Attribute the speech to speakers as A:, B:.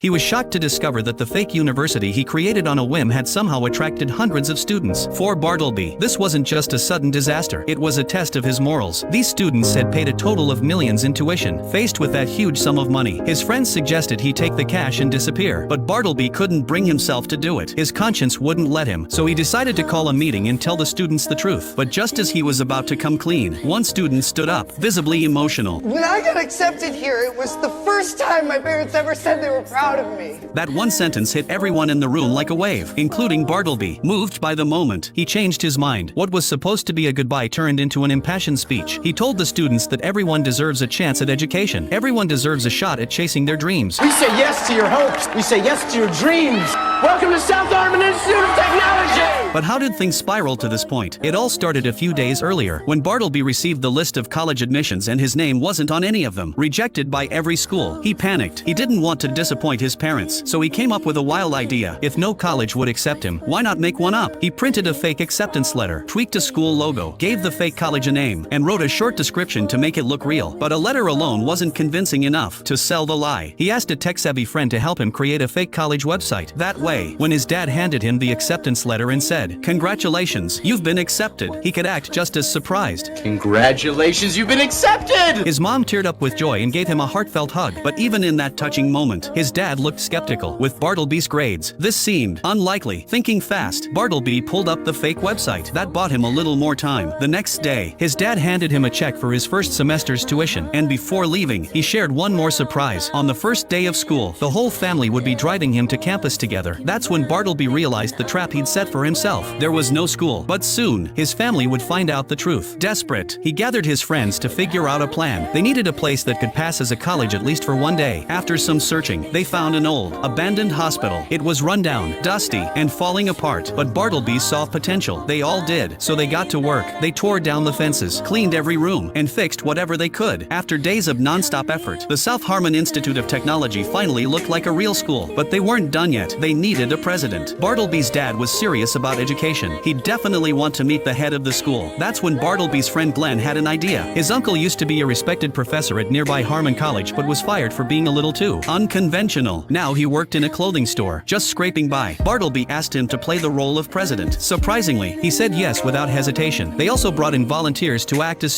A: He was shocked to discover that the fake university he created on a whim had somehow attracted hundreds of students. For Bartleby, this wasn't just a sudden disaster, it was a test of his morals. These students had paid a total of millions in tuition. Faced with that huge sum of money, his friends suggested he take the cash and disappear. But Bartleby couldn't bring himself to do it. His conscience wouldn't let him, so he decided to call a meeting and tell the students the truth. But just as he was about to come clean, one student stood up, visibly emotional.
B: When I got accepted here, it was the first time my parents ever said they were proud of me.
A: That one sentence hit everyone in the room like a wave, including Bartleby. Moved by the moment, he changed his mind. What was supposed to be a goodbye turned into an impassioned speech. He told the students that everyone deserves a chance at education. Everyone deserves a shot at chasing their dreams.
C: We say yes to your hopes. We say yes to your dreams. Welcome to South Armand Institute of Technology!
A: But how did things spiral to this point? It all started a few days earlier, when Bartleby received the list of college admissions and his name wasn't on any of them. Rejected by every school. He panicked. He didn't want to disappoint his parents, so he came up with a wild idea. If no college would accept him, why not make one up? He printed a fake acceptance letter, tweaked a school logo, gave the fake college a name, and wrote a short description to make it look real. But a letter alone wasn't convincing enough to sell the lie. He asked a tech-savvy friend to help him create a fake college website. That way, when his dad handed him the acceptance letter and said, "Congratulations, you've been accepted," he could act just as surprised.
C: Congratulations, you've been accepted!
A: His mom teared up with joy and gave him a heartfelt hug. But even in that touching moment, his dad looked skeptical. With Bartleby's grades, this seemed unlikely. Thinking fast, Bartleby pulled up the fake website. That bought him a little more time. The next day, his dad handed him a check for his first semester's tuition, and before leaving, he shared one more surprise. On the first day of school, the whole family would be driving him to campus together. That's when Bartleby realized the trap he'd set for himself. There was no school, but soon, his family would find out the truth. Desperate, he gathered his friends to figure out a plan. They needed a place that could pass as a college at least for one day. After some searching, they found an old, abandoned hospital. It was run down, dusty, and falling apart, but Bartleby saw potential. They all did, so they got to work. They tore down the fences, cleaned every room, and fixed whatever they could. After days of non-stop effort, the South Armand Institute of Technology finally looked like a real school. But they weren't done yet. They needed a president. Bartleby's dad was serious about education. He'd definitely want to meet the head of the school. That's when Bartleby's friend Glenn had an idea. His uncle used to be a respected professor at nearby Harmon College but was fired for being a little too unconventional. Now he worked in a clothing store, just scraping by. Bartleby asked him to play the role of president. Surprisingly, he said yes without hesitation. They also brought in volunteers to act as students.